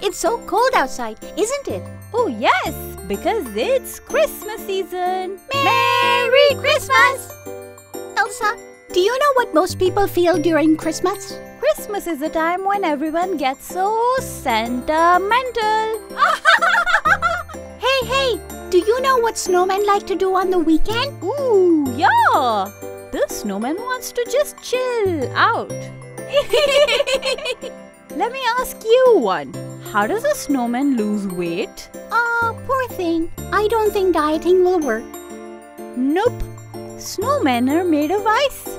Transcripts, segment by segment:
It's so cold outside, isn't it? Oh yes, because it's Christmas season. Merry Christmas! Elsa, do you know what most people feel during Christmas? Christmas is a time when everyone gets so sentimental. Hey, do you know what snowmen like to do on the weekend? Ooh, yeah! The snowman wants to just chill out. Let me ask you one. How does a snowman lose weight? Poor thing. I don't think dieting will work. Nope. Snowmen are made of ice.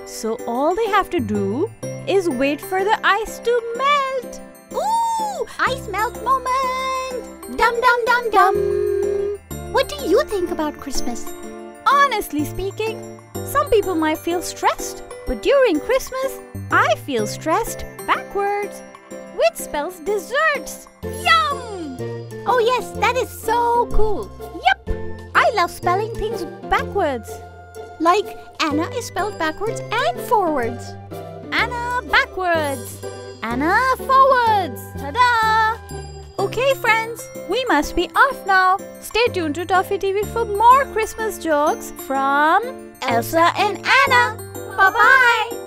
So all they have to do is wait for the ice to melt. Ooh! Ice melt moment! Dum dum dum dum! What do you think about Christmas? Honestly speaking, some people might feel stressed, but during Christmas, I feel stressed backwards, which spells desserts. Yum! Oh yes, that is so cool. Yep! I love spelling things backwards. Like Anna is spelled backwards and forwards. Anna backwards. Anna forwards. Ta-da! Okay friends, we must be off now. Stay tuned to Toffee TV for more Christmas jokes from Elsa and Anna. Bye-bye!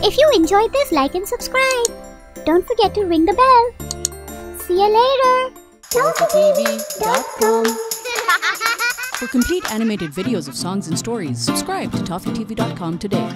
If you enjoyed this, like and subscribe. Don't forget to ring the bell. See you later. ToffeeTV.com. For complete animated videos of songs and stories, subscribe to ToffeeTV.com today.